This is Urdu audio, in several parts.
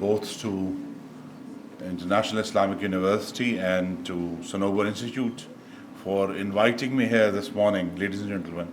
both to International Islamic University and to Sanobar Institute for inviting me here this morning, ladies and gentlemen.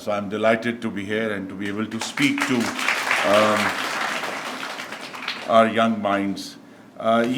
So I'm delighted to be here and to be able to speak to our young minds.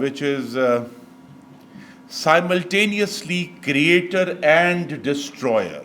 which is simultaneously creator and destroyer.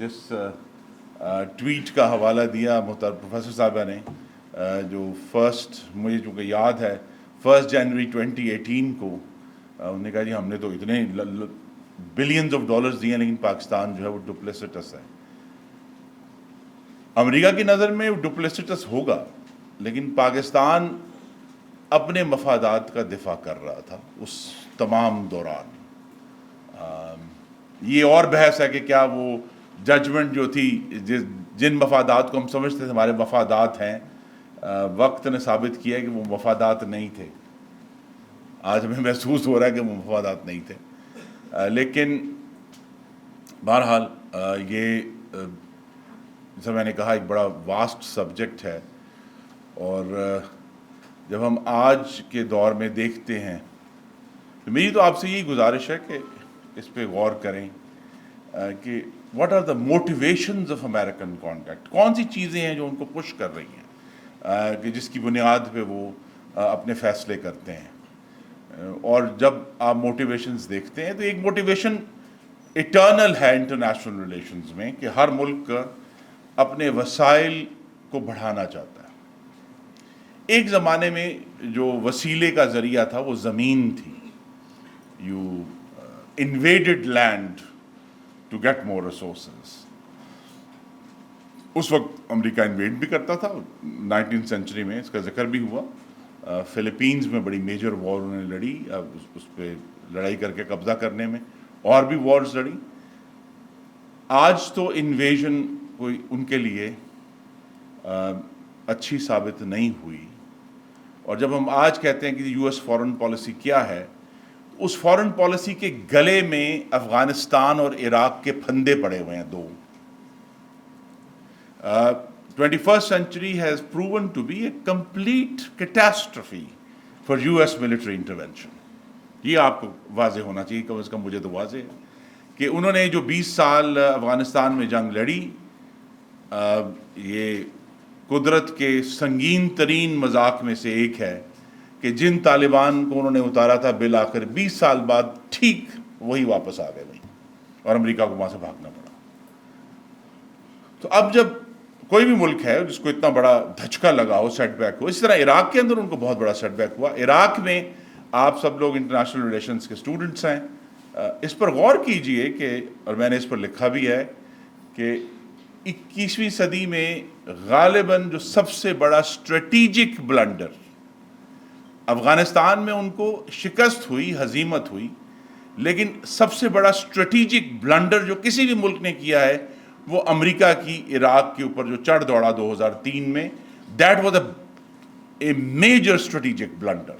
جس ٹویٹ کا حوالہ دیا محترم پروفیسر صاحبہ نے، جو مجھے چونکہ یاد ہے 1 جنوری 2018 کو انہوں نے کہا جی ہم نے تو اتنے بلینز آف ڈالرز دیے لیکن پاکستان جو ہے وہ ڈپلیسٹس ہے. امریکہ کی نظر میں وہ ڈپلیسٹس ہوگا، لیکن پاکستان اپنے مفادات کا دفاع کر رہا تھا اس تمام دوران. یہ اور بحث ہے کہ کیا وہ ججمنٹ جو تھی جن مفادات کو ہم سمجھتے تھے ہمارے مفادات ہیں، وقت نے ثابت کیا کہ وہ مفادات نہیں تھے. آج ہمیں محسوس ہو رہا ہے کہ وہ مفادات نہیں تھے، لیکن بہرحال یہ جیسا میں نے کہا ایک بڑا واسٹ سبجیکٹ ہے. اور جب ہم آج کے دور میں دیکھتے ہیں تو میری تو آپ سے یہی گزارش ہے کہ اس پہ غور کریں کہ what are the motivations of American contact. کون سی چیزیں ہیں جو ان کو پش کر رہی ہیں کہ جس کی بنیاد پہ وہ اپنے فیصلے کرتے ہیں. اور جب آپ موٹیویشنز دیکھتے ہیں تو ایک موٹیویشن ایٹرنل ہے انٹرنیشنل ریلیشنز میں کہ ہر ملک اپنے وسائل کو بڑھانا چاہتا ہے. ایک زمانے میں جو وسیلے کا ذریعہ تھا وہ زمین تھی. You invaded land to get more resources. اس وقت امریکہ انویڈ بھی کرتا تھا. 19 سینچری میں اس کا ذکر بھی ہوا. فلپینز میں بڑی میجر وار انہوں نے لڑی، اس پہ لڑائی کر کے قبضہ کرنے میں، اور بھی وارز لڑی. آج تو انویژن کوئی ان کے لیے اچھی ثابت نہیں ہوئی. اور جب ہم آج کہتے ہیں کہ یو ایس فارن پالیسی کیا ہے، اس فارن پالیسی کے گلے میں افغانستان اور عراق کے پھندے پڑے ہوئے ہیں دو. 21st century has proven to be a complete catastrophe for US military intervention. یہ آپ کو واضح ہونا چاہیے، کم از کم مجھے تو واضح ہے کہ انہوں نے جو 20 سال افغانستان میں جنگ لڑی، یہ قدرت کے سنگین ترین مذاق میں سے ایک ہے کہ جن طالبان کو انہوں نے اتارا تھا بالآخر 20 سال بعد ٹھیک وہی واپس آ گئے وہیں، اور امریکہ کو وہاں سے بھاگنا پڑا. تو اب جب کوئی بھی ملک ہے جس کو اتنا بڑا دھچکا لگا ہو، سیٹ بیک ہو، اس طرح عراق کے اندر ان کو بہت بڑا سیٹ بیک ہوا. عراق میں آپ سب لوگ انٹرنیشنل ریلیشنز کے اسٹوڈنٹس ہیں، اس پر غور کیجئے کہ، اور میں نے اس پر لکھا بھی ہے کہ 21ویں صدی میں غالباً جو سب سے بڑا اسٹریٹیجک بلنڈر افغانستان میں ان کو شکست ہوئی، ہزیمت ہوئی، لیکن سب سے بڑا اسٹریٹیجک بلنڈر جو کسی بھی ملک نے کیا ہے وہ امریکہ کی عراق کے اوپر جو چڑھ دوڑا 2003 میں، that was a major strategic blunder.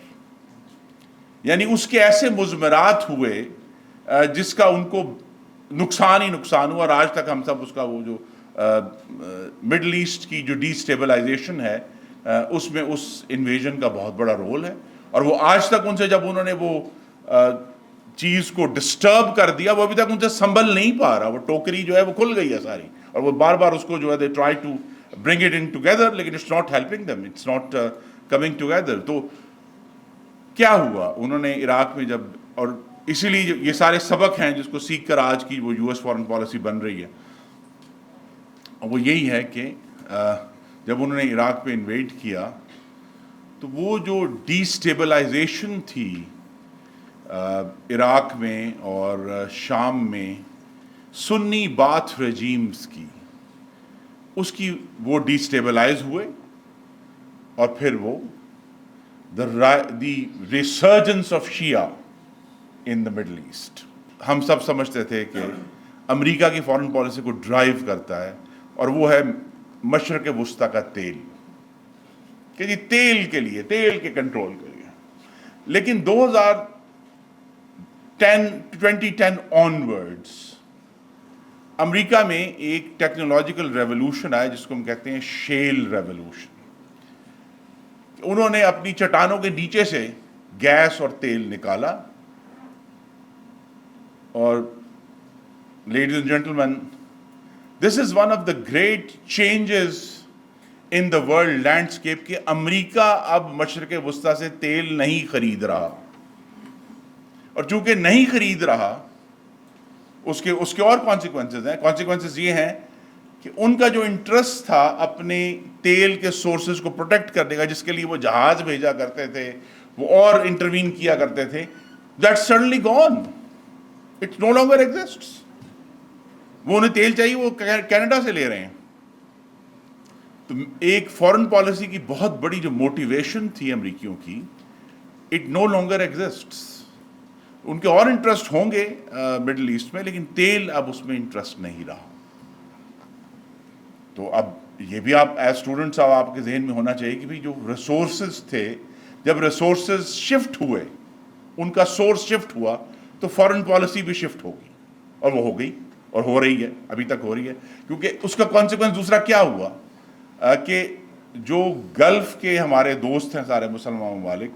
یعنی اس کے ایسے مضمرات ہوئے جس کا ان کو نقصان ہی نقصان ہوا. اور آج تک ہم سب اس کا وہ جو مڈل ایسٹ کی جو ڈی اسٹیبلائزیشن ہے اس میں اس انویژن کا بہت بڑا رول ہے. اور وہ آج تک ان سے جب انہوں نے وہ چیز کو ڈسٹرب کر دیا، وہ ابھی تک ان سے سنبھل نہیں پا رہا. وہ ٹوکری جو ہے وہ کھل گئی ہے ساری، اور وہ بار بار اس کو جو ہے they try to bring it in together, لیکن it's not helping them, it's not coming together. تو کیا ہوا انہوں نے عراق میں جب، اور اسی لیے یہ سارے سبق ہیں جس کو سیکھ کر آج کی وہ یو ایس فارن پالیسی بن رہی ہے. وہ یہی ہے کہ جب انہوں نے عراق پہ انویڈ کیا تو وہ جو ڈی اسٹیبلائزیشن تھی عراق میں اور شام میں سنی باتھ رجیمز کی، اس کی وہ ڈی اسٹیبلائز ہوئے. اور پھر وہ the resurgence of Shia in the middle east. ہم سب سمجھتے تھے کہ امریکہ کی فارن پالیسی کو ڈرائیو کرتا ہے اور وہ ہے مشرق وسطیٰ کا تیل، کہ جی تیل کے لیے، تیل کے کنٹرول کے لیے. لیکن 2010 آنورڈس امریکہ میں ایک ٹیکنالوجیکل ریولوشن آیا جس کو ہم کہتے ہیں شیل ریولوشن. انہوں نے اپنی چٹانوں کے نیچے سے گیس اور تیل نکالا. اور ladies and gentlemen, this is one of the great changes in the world landscape کہ امریکہ اب مشرق وسطیٰ سے تیل نہیں خرید رہا. اور چونکہ نہیں خرید رہا اس کے اور کانسیکوینسز ہیں. کانسیکوینسز یہ ہیں کہ ان کا جو انٹرسٹ تھا اپنے تیل کے سورسز کو پروٹیکٹ کرنے کا، جس کے لیے وہ جہاز بھیجا کرتے تھے، وہ اور انٹروین کیا کرتے تھے، that suddenly gone. It no longer exists. وہ انہیں تیل چاہیے، وہ کینیڈا سے لے رہے ہیں. تو ایک فورن پالیسی کی بہت بڑی جو موٹیویشن تھی امریکیوں کی، اٹ نو لانگر ایگزسٹس. ان کے اور انٹرسٹ ہوں گے مڈل ایسٹ میں، لیکن تیل اب اس میں انٹرسٹ نہیں رہا. تو اب یہ بھی آپ ایز اسٹوڈنٹس آپ کے ذہن میں ہونا چاہیے کہ بھی جو ریسورسز تھے، جب ریسورسز شفٹ ہوئے، ان کا سورس شفٹ ہوا، تو فورن پالیسی بھی شفٹ ہوگی. اور وہ ہو گئی اور ہو رہی ہے، ابھی تک ہو رہی ہے. کیونکہ اس کا کانسیکوینس دوسرا کیا ہوا کہ جو گلف کے ہمارے دوست ہیں سارے مسلمان ممالک،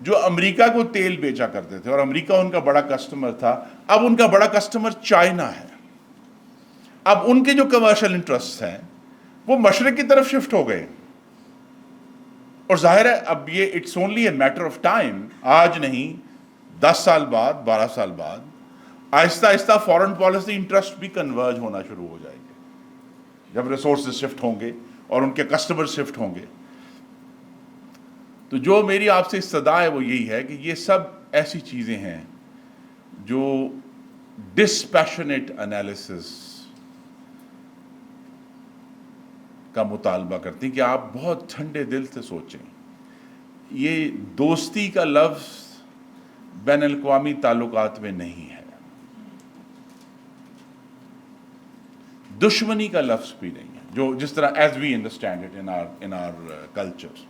جو امریکہ کو تیل بیچا کرتے تھے اور امریکہ ان کا بڑا کسٹمر تھا، اب ان کا بڑا کسٹمر چائنا ہے. اب ان کے جو کمرشل انٹرسٹ ہیں وہ مشرق کی طرف شفٹ ہو گئے. اور ظاہر ہے اب یہ it's only a matter of time, آج نہیں 10 سال بعد، 12 سال بعد آہستہ آہستہ فورن پالیسی انٹرسٹ بھی کنورج ہونا شروع ہو جائے گے جب ریسورسز شفٹ ہوں گے اور ان کے کسٹمر شفٹ ہوں گے. تو جو میری آپ سے استدعا ہے وہ یہی ہے کہ یہ سب ایسی چیزیں ہیں جو ڈسپیشنیٹ انالیسس کا مطالبہ کرتی ہیں کہ آپ بہت ٹھنڈے دل سے سوچیں. یہ دوستی کا لفظ بین الاقوامی تعلقات میں نہیں ہے، دشمنی کا لفظ بھی نہیں ہے، جو جس طرح as we understand it in our culture.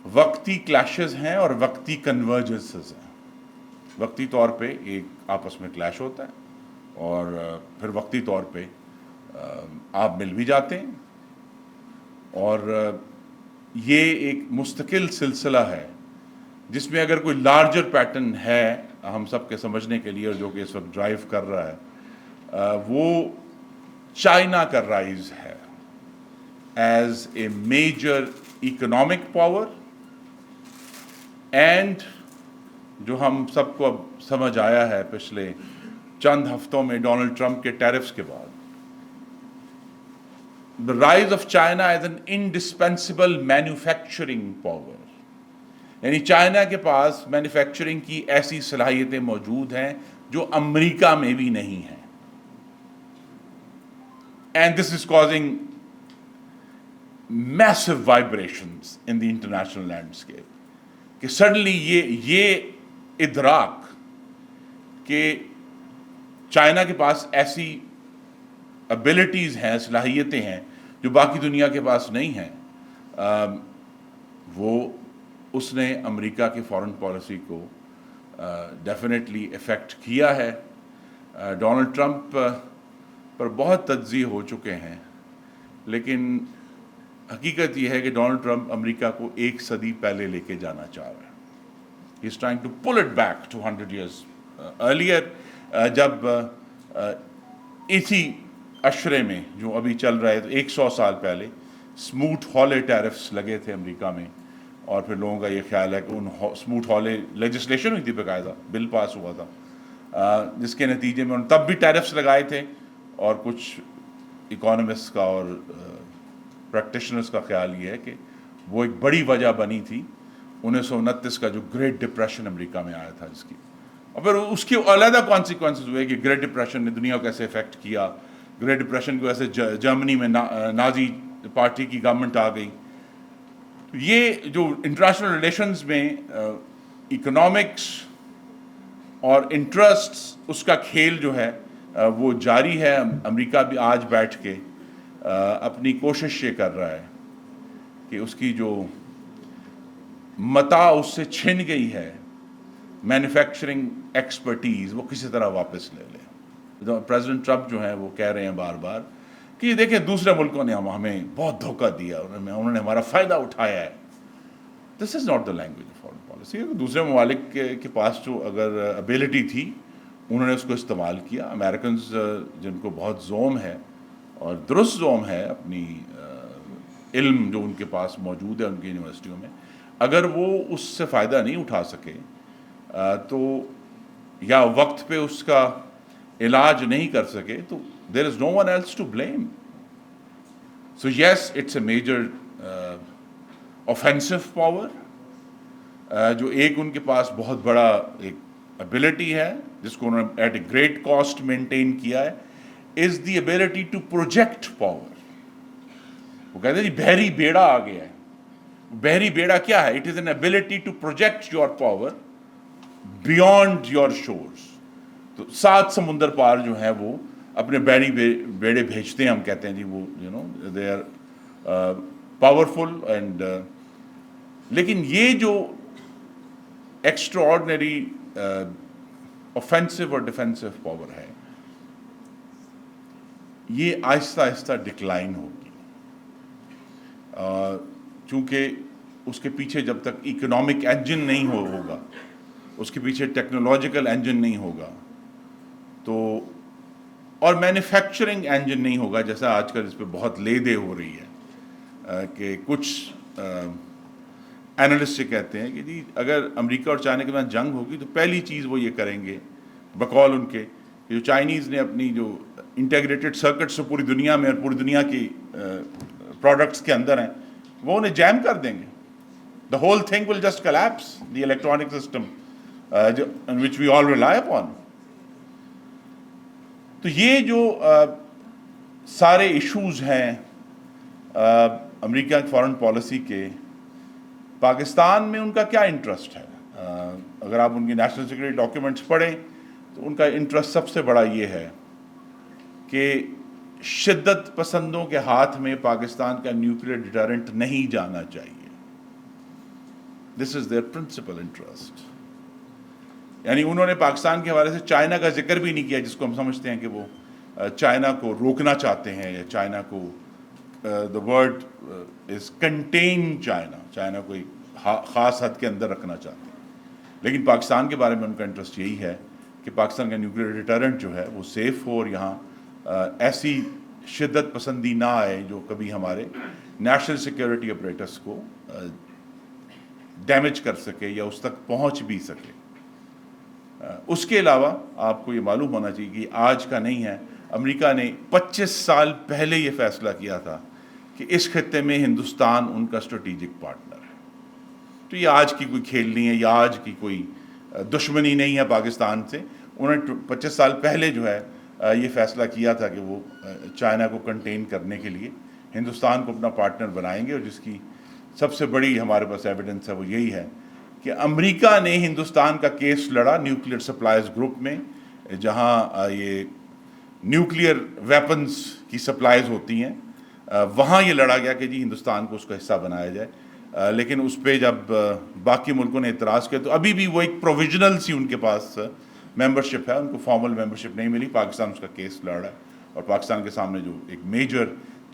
وقتی کلیشز ہیں اور وقتی کنورجنسز ہیں. وقتی طور پہ ایک آپس میں کلیش ہوتا ہے اور پھر وقتی طور پہ آپ مل بھی جاتے ہیں، اور یہ ایک مستقل سلسلہ ہے جس میں اگر کوئی لارجر پیٹرن ہے ہم سب کے سمجھنے کے لیے، اور جو کہ اس وقت ڈرائیو کر رہا ہے، وہ چائنا کا رائز ہے as a major economic power. And جو ہم سب کو اب سمجھ آیا ہے پچھلے چند ہفتوں میں ڈونلڈ ٹرمپ کے ٹیرفس کے بعد، the rise of China as an indispensable manufacturing power. یعنی چائنا کے پاس مینوفیکچرنگ کی ایسی صلاحیتیں موجود ہیں جو امریکہ میں بھی نہیں ہیں. And this is causing massive vibrations in the international landscape. کہ suddenly یہ ادراک کہ چائنا کے پاس ایسی ابیلٹیز ہیں، صلاحیتیں ہیں جو باقی دنیا کے پاس نہیں ہیں، وہ اس نے امریکہ کی فارن پالیسی کو ڈیفینیٹلی افیکٹ کیا ہے. ڈونلڈ ٹرمپ پر بہت تجزیے ہو چکے ہیں، لیکن حقیقت یہ ہے کہ ڈونلڈ ٹرمپ امریکہ کو 1 صدی پہلے لے کے جانا چاہ رہا ہے. He is trying to pull it back to 100 years earlier. جب اسی اشرے میں جو ابھی چل رہا ہے، تو 100 سال پہلے اسموتھ ہالے ٹیرفس لگے تھے امریکہ میں، اور پھر لوگوں کا یہ خیال ہے کہ ان اسموتھ ہالے لیجسلیشن ہوئی تھی، باقاعدہ بل پاس ہوا تھا، جس کے نتیجے میں تب بھی ٹیرفس لگائے تھے. اور کچھ اکانومسٹ کا اور پریکٹیشنرز کا خیال یہ ہے کہ وہ ایک بڑی وجہ بنی تھی 1929 کا جو گریٹ ڈپریشن امریکہ میں آیا تھا، جس کی اور پھر اس کے علیحدہ کانسیکوینسز ہوئے کہ گریٹ ڈپریشن نے دنیا کو کیسے افیکٹ کیا. گریٹ ڈپریشن کی وجہ سے جرمنی میں نازی پارٹی کی گورنمنٹ آ گئی. یہ جو انٹرنیشنل ریلیشنز میں اکنامکس اور انٹرسٹ، اس کا کھیل جو ہے وہ جاری ہے. امریکہ بھی آج بیٹھ کے اپنی کوشش یہ کر رہا ہے کہ اس کی جو متاع اس سے چھن گئی ہے، مینوفیکچرنگ ایکسپرٹیز، وہ کسی طرح واپس لے لے. پریزیڈنٹ ٹرمپ جو ہیں وہ کہہ رہے ہیں بار بار کہ یہ دیکھیں دوسرے ملکوں نے ہمیں بہت دھوکہ دیا، انہوں نے ہمارا فائدہ اٹھایا ہے. This is not the language of foreign policy. دوسرے ممالک کے پاس جو اگر ابیلٹی تھی انہوں نے اس کو استعمال کیا. امریکنز جن کو بہت زوم ہے اور درست زوم ہے اپنی علم جو ان کے پاس موجود ہے ان کی یونیورسٹیوں میں، اگر وہ اس سے فائدہ نہیں اٹھا سکے تو یا وقت پہ اس کا علاج نہیں کر سکے تو there is no one else to blame. So yes it's a major offensive power, جو ایک ان کے پاس بہت بڑا ایک ابیلٹی ہے جس کو انہوں نے at a great cost maintain کیا ہے, is the ability to project power. وہ کہتے ہیں جی بحری بیڑا آ گیا ہے. بحری بیڑا کیا ہے؟ It is an ability to project your power beyond your shores. تو 7 سمندر پار جو ہیں وہ اپنے بحری بیڑے بھیجتے ہیں. ہم کہتے ہیں جی وہ دے آر پاورفل اینڈ لیکن یہ جو ایکسٹرا آرڈنری اوفینسو اور ڈیفینسو پاور ہے یہ آہستہ آہستہ ڈکلائن ہوگی, چونکہ اس کے پیچھے جب تک اکنامک انجن نہیں ہوگا, اس کے پیچھے ٹیکنالوجیکل انجن نہیں ہوگا تو اور مینوفیکچرنگ انجن نہیں ہوگا, جیسا آج کل اس پہ بہت لے دے ہو رہی ہے کہ کچھ اینالسٹ یہ کہتے ہیں کہ جی اگر امریکہ اور چائنا کے بعد جنگ ہوگی تو پہلی چیز وہ یہ کریں گے بقول ان کے کہ جو چائنیز نے اپنی جو انٹیگریٹڈ سرکٹس پوری دنیا میں اور پوری دنیا کی پروڈکٹس کے اندر ہیں وہ انہیں جیم کر دیں گے. The whole thing will just collapse, the electronic system in which we all rely upon. تو یہ جو سارے ایشوز ہیں امریکہ کی فارن پالیسی کے, پاکستان میں ان کا کیا انٹرسٹ ہے؟ اگر آپ ان کی نیشنل سیکورٹی ڈاکیومنٹس پڑھیں تو ان کا انٹرسٹ سب سے بڑا یہ ہے کہ شدت پسندوں کے ہاتھ میں پاکستان کا نیوکلیئر ڈیٹرنٹ نہیں جانا چاہیے. دس از دیئر پرنسپل انٹرسٹ. یعنی انہوں نے پاکستان کے حوالے سے چائنا کا ذکر بھی نہیں کیا, جس کو ہم سمجھتے ہیں کہ وہ چائنا کو روکنا چاہتے ہیں یا چائنا کو the word is contain China, China کو ایک خاص حد کے اندر رکھنا چاہتے ہیں. لیکن پاکستان کے بارے میں ان کا انٹرسٹ یہی ہے کہ پاکستان کا نیوکلیئر ڈیٹرنٹ جو ہے وہ سیف ہو اور یہاں ایسی شدت پسندی نہ آئے جو کبھی ہمارے نیشنل سیکورٹی اپریٹس کو ڈیمیج کر سکے یا اس تک پہنچ بھی سکے. اس کے علاوہ آپ کو یہ معلوم ہونا چاہیے کہ آج کا نہیں ہے, امریکہ نے 25 سال پہلے یہ فیصلہ کیا تھا کہ اس خطے میں ہندوستان ان کا اسٹریٹجک پارٹنر ہے. تو یہ آج کی کوئی کھیل نہیں ہے یا آج کی کوئی دشمنی نہیں ہے پاکستان سے. انہوں نے 25 سال پہلے جو ہے یہ فیصلہ کیا تھا کہ وہ چائنا کو کنٹین کرنے کے لیے ہندوستان کو اپنا پارٹنر بنائیں گے, اور جس کی سب سے بڑی ہمارے پاس ایویڈنس ہے وہ یہی ہے کہ امریکہ نے ہندوستان کا کیس لڑا نیوکلیئر سپلائز گروپ میں, جہاں یہ نیوکلیئر ویپنز کی سپلائز ہوتی ہیں, وہاں یہ لڑا گیا کہ جی ہندوستان کو اس کا حصہ بنایا جائے. لیکن اس پہ جب باقی ملکوں نے اعتراض کیا تو ابھی بھی وہ ایک پروویژنل سی ان کے پاس ممبرشپ ہے, ان کو فارمل ممبرشپ نہیں ملی. پاکستان اس کا کیس لڑ رہا ہے, اور پاکستان کے سامنے جو ایک میجر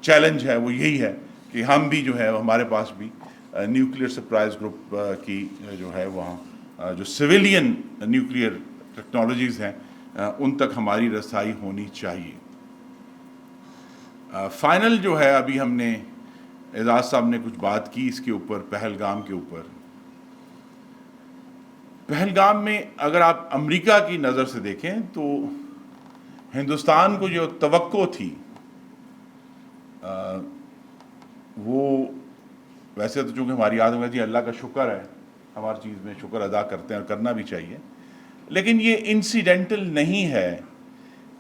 چیلنج ہے وہ یہی ہے کہ ہم بھی جو ہے ہمارے پاس بھی نیوکلیئر سپلائز گروپ کی جو ہے وہاں جو سویلین نیوکلیئر ٹیکنالوجیز ہیں ان تک ہماری رسائی ہونی چاہیے. فائنل جو ہے ابھی ہم نے اعزاز صاحب نے کچھ بات کی اس کے اوپر, پہلگام کے اوپر. پہلگام میں اگر آپ امریکہ کی نظر سے دیکھیں تو ہندوستان کو جو توقع تھی وہ ویسے تو چونکہ ہماری یاد ہوگا جی اللہ کا شکر ہے, ہماری چیز میں شکر ادا کرتے ہیں اور کرنا بھی چاہیے, لیکن یہ انسیڈنٹل نہیں ہے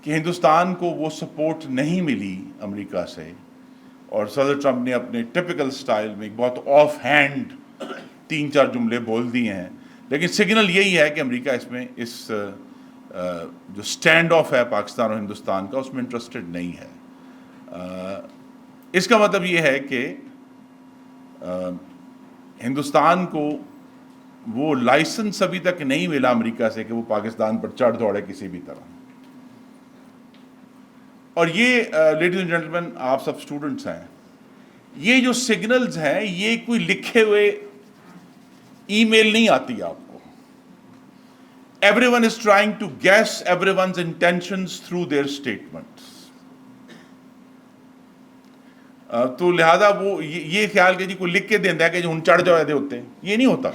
کہ ہندوستان کو وہ سپورٹ نہیں ملی امریکہ سے, اور صدر ٹرمپ نے اپنے ٹپیکل سٹائل میں ایک بہت آف ہینڈ 3-4 جملے بول دیے ہیں, لیکن سگنل یہی ہے کہ امریکہ اس میں اس جو سٹینڈ آف ہے پاکستان اور ہندوستان کا اس میں انٹرسٹڈ نہیں ہے. اس کا مطلب یہ ہے کہ ہندوستان کو وہ لائسنس ابھی تک نہیں ملا امریکہ سے کہ وہ پاکستان پر چڑھ دوڑے کسی بھی طرح. اور یہ لیڈیز اینڈ جینٹلمین آپ سب اسٹوڈنٹس ہیں, یہ جو سگنلز ہیں یہ کوئی لکھے ہوئے ای میل نہیں آتی آپ کو. Everyone is trying to guess everyone's intentions through their statements. تو لہذا وہ یہ خیال کہ جی کوئی لکھ کے دینا ہے کہ جو ہن چڑھ جائے دے ہوتے ہیں, یہ نہیں ہوتا.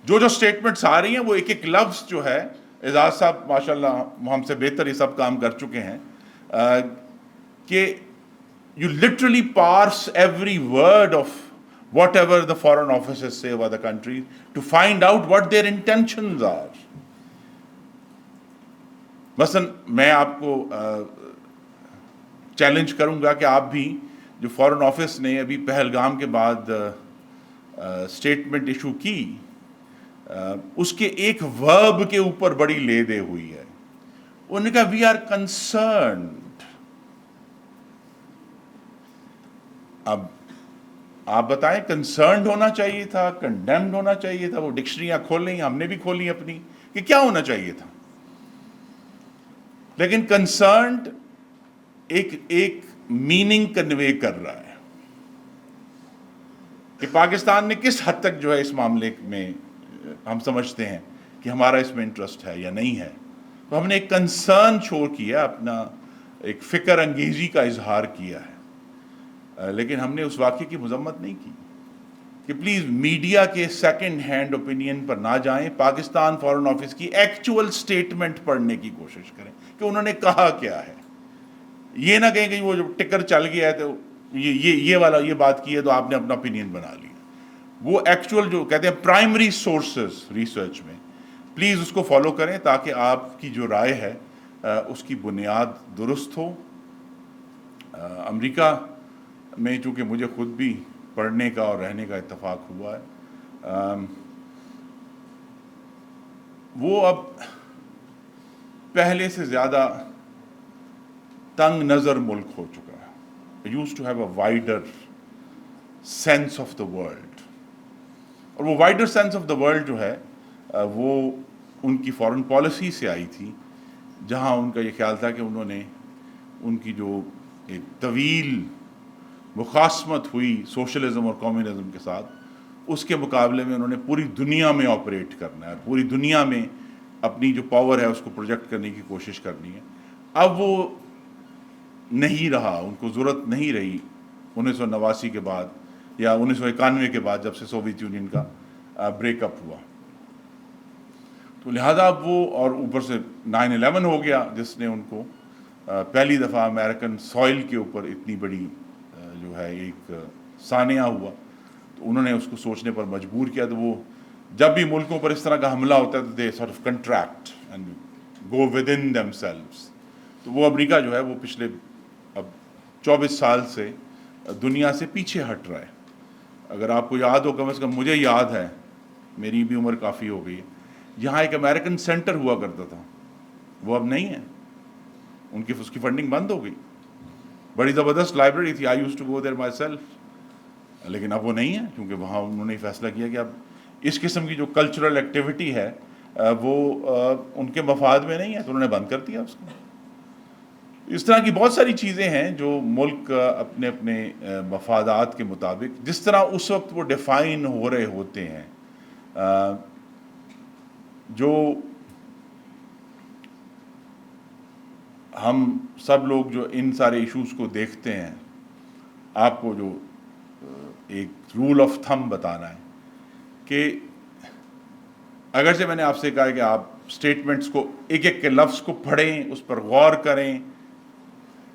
جو اسٹیٹمنٹس آ رہی ہیں وہ ایک ایک لفظ جو ہے اعزاز صاحب ماشاءاللہ ہم سے بہتر یہ سب کام کر چکے ہیں کہ you literally parse every word of whatever the foreign officers say about the country to find out what their intentions are. مثلا میں آپ کو چیلنج کروں گا کہ آپ بھی جو فورن آفس نے ابھی پہلگام کے بعد اسٹیٹمنٹ ایشو کی اس کے ایک ورب کے اوپر بڑی لے دے ہوئی ہے. انہوں نے کہا وی آر کنسرنڈ. اب آپ بتائیں کنسرنڈ ہونا چاہیے تھا, کنڈیمڈ ہونا چاہیے تھا؟ وہ ڈکشنریاں کھول لیں, ہم نے بھی کھولی اپنی, کہ کیا ہونا چاہیے تھا. لیکن کنسرنڈ ایک میننگ کنوے کر رہا ہے کہ پاکستان نے کس حد تک جو ہے اس معاملے میں ہم سمجھتے ہیں کہ ہمارا اس میں انٹرسٹ ہے یا نہیں ہے. تو ہم نے ایک کنسرن شو کیا, اپنا ایک فکر انگیزی کا اظہار کیا ہے. لیکن ہم نے اس واقعے کی مذمت نہیں کی کہ پلیز میڈیا کے سیکنڈ ہینڈ اوپینین پر نہ جائیں, پاکستان فارن آفس کی ایکچوئل سٹیٹمنٹ پڑھنے کی کوشش کریں کہ انہوں نے کہا کیا ہے. یہ نہ کہیں کہ وہ جو ٹکر چل گیا ہے تو یہ بات کی ہے تو آپ نے اپنا اوپینین بنا لیا. وہ ایکچوئل جو کہتے ہیں پرائمری سورسز ریسرچ میں, پلیز اس کو فالو کریں تاکہ آپ کی جو رائے ہے اس کی بنیاد درست ہو. امریکہ میں چونکہ مجھے خود بھی پڑھنے کا اور رہنے کا اتفاق ہوا ہے, وہ اب پہلے سے زیادہ تنگ نظر ملک ہو چکا ہے. It used to have a wider sense of the world. اور وہ wider sense of the world جو ہے وہ ان کی فارن پالیسی سے آئی تھی, جہاں ان کا یہ خیال تھا کہ انہوں نے ان کی جو ایک طویل مخاصمت ہوئی سوشلزم اور کمیونزم کے ساتھ, اس کے مقابلے میں انہوں نے پوری دنیا میں آپریٹ کرنا ہے اور پوری دنیا میں اپنی جو پاور ہے اس کو پروجیکٹ کرنے کی کوشش کرنی ہے. اب وہ نہیں رہا, ان کو ضرورت نہیں رہی 1989 کے بعد یا 1991 کے بعد جب سے سوویت یونین کا بریک اپ ہوا. تو لہذا اب وہ, اور اوپر سے 9/11 ہو گیا جس نے ان کو پہلی دفعہ امریکن سوئل کے اوپر اتنی بڑی جو ہے ایک سانحہ ہوا, تو انہوں نے اس کو سوچنے پر مجبور کیا. تو وہ جب بھی ملکوں پر اس طرح کا حملہ ہوتا ہے تو they sort of contract and go with in them selves. تو وہ امریکہ جو ہے وہ پچھلے اب 24 سال سے دنیا سے پیچھے ہٹ رہا ہے. اگر آپ کو یاد ہو, کم از کم مجھے یاد ہے, میری بھی عمر کافی ہو گئی ہے, یہاں ایک امریکن سینٹر ہوا کرتا تھا, وہ اب نہیں ہے, اس کی فنڈنگ بند ہو گئی. بڑی زبردست لائبریری تھی, I used to go there myself, لیکن اب وہ نہیں ہے کیونکہ وہاں انہوں نے فیصلہ کیا کہ اب اس قسم کی جو کلچرل ایکٹیویٹی ہے وہ ان کے مفاد میں نہیں ہے, تو انہوں نے بند کر دیا اس کو. اس طرح کی بہت ساری چیزیں ہیں جو ملک اپنے اپنے مفادات کے مطابق جس طرح اس وقت وہ ڈیفائن ہو رہے ہوتے ہیں, جو ہم سب لوگ جو ان سارے ایشوز کو دیکھتے ہیں, آپ کو جو ایک رول آف تھم بتانا ہے کہ اگرچہ میں نے آپ سے کہا کہ آپ اسٹیٹمنٹس کو ایک ایک کے لفظ کو پڑھیں, اس پر غور کریں,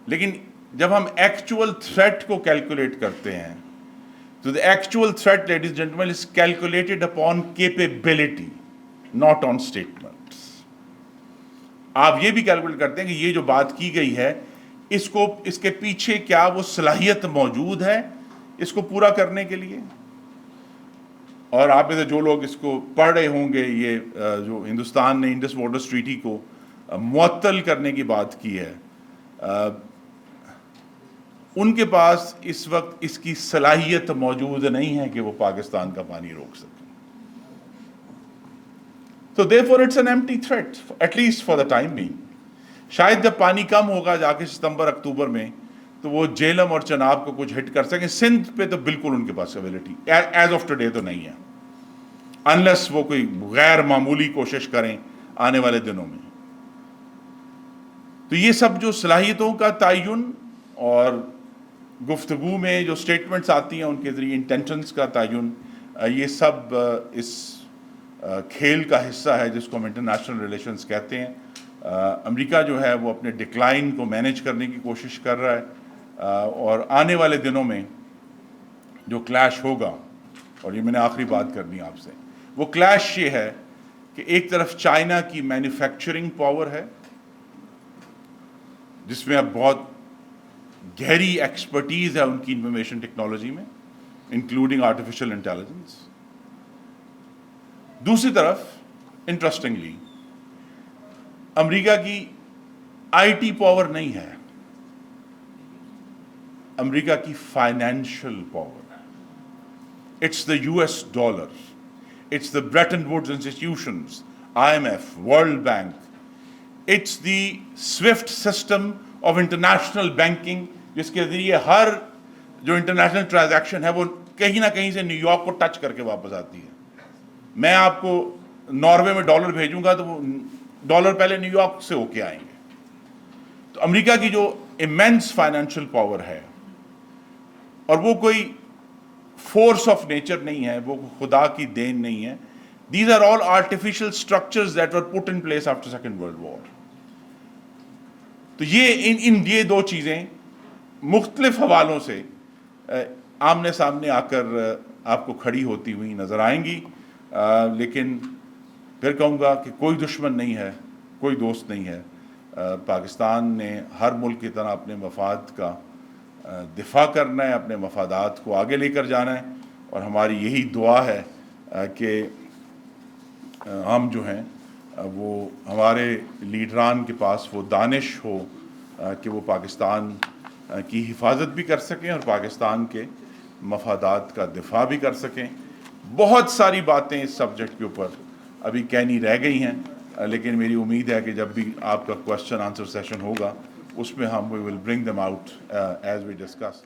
لیکن جب ہم ایکچوئل تھریٹ کو کیلکولیٹ کرتے ہیں تو the actual threat, ladies and gentlemen, is calculated upon capability, not on statements. آپ یہ بھی کیلکولیٹ کرتے ہیں کہ یہ جو بات کی گئی ہے اس کے پیچھے کیا وہ صلاحیت موجود ہے اس کو پورا کرنے کے لیے. اور آپ میں سے جو لوگ اس کو پڑھ رہے ہوں گے, یہ جو ہندوستان نے انڈس واٹرز ٹریٹی کو معطل کرنے کی بات کی ہے, ان کے پاس اس وقت اس کی صلاحیت موجود نہیں ہے کہ وہ پاکستان کا پانی روک سکے. So therefore it's an empty threat, at least for the time being. شاید جب پانی کم ہوگا جا کے ستمبر اکتوبر میں تو وہ جیلم اور چناب کو کچھ ہٹ کر سکیں. سندھ پہ تو بالکل ان کے پاس ایبلٹی ایز آف ٹوڈے تو نہیں ہے, انلیس وہ کوئی غیر معمولی کوشش کریں آنے والے دنوں میں. تو یہ سب جو صلاحیتوں کا تعین اور گفتگو میں جو سٹیٹمنٹس آتی ہیں ان کے ذریعے انٹینشنز کا تعین, یہ سب اس کھیل کا حصہ ہے جس کو ہم انٹرنیشنل ریلیشنز کہتے ہیں. امریکہ جو ہے وہ اپنے ڈکلائن کو مینیج کرنے کی کوشش کر رہا ہے, اور آنے والے دنوں میں جو کلیش ہوگا, اور یہ میں نے آخری بات کرنی آپ سے, وہ کلیش یہ ہے کہ ایک طرف چائنا کی مینوفیکچرنگ پاور ہے جس میں اب بہت گہری ایکسپرٹیز ہے ان کی انفارمیشن ٹیکنالوجی میں, انکلوڈنگ آرٹیفیشل انٹیلیجنس. دوسری طرف انٹرسٹنگلی امریکہ کی آئی ٹی پاور نہیں ہے, امریکہ کی فائنینشیل پاور ہے. It's the U S dollar, it's the Bretton Woods institutions, IMF, world bank, it's the SWIFT system of international banking جس کے ذریعے ہر جو انٹرنیشنل ٹرانزیکشن ہے وہ کہیں نہ کہیں سے نیو یارک کو ٹچ کر کے واپس آتی ہے. میں آپ کو ناروے میں ڈالر بھیجوں گا تو وہ ڈالر پہلے نیو یارک سے ہو کے آئیں گے. تو امریکہ کی جو ایمینس فائنینشیل پاور ہے, اور وہ کوئی فورس آف نیچر نہیں ہے, وہ خدا کی دین نہیں ہے. These are all artificial structures that were put in place after second world war. تو یہ دو چیزیں مختلف حوالوں سے آمنے سامنے آ کر آپ کو کھڑی ہوتی ہوئی نظر آئیں گی. لیکن پھر کہوں گا کہ کوئی دشمن نہیں ہے, کوئی دوست نہیں ہے. پاکستان نے ہر ملک کی طرح اپنے مفاد کا دفاع کرنا ہے, اپنے مفادات کو آگے لے کر جانا ہے, اور ہماری یہی دعا ہے کہ ہم جو ہیں وہ ہمارے لیڈران کے پاس وہ دانش ہو کہ وہ پاکستان کی حفاظت بھی کر سکیں اور پاکستان کے مفادات کا دفاع بھی کر سکیں. بہت ساری باتیں اس سبجیکٹ کے اوپر ابھی کہنی رہ گئی ہیں, لیکن میری امید ہے کہ جب بھی آپ کا کوسچن آنسر سیشن ہوگا اس میں ہم we will bring them out as we discuss.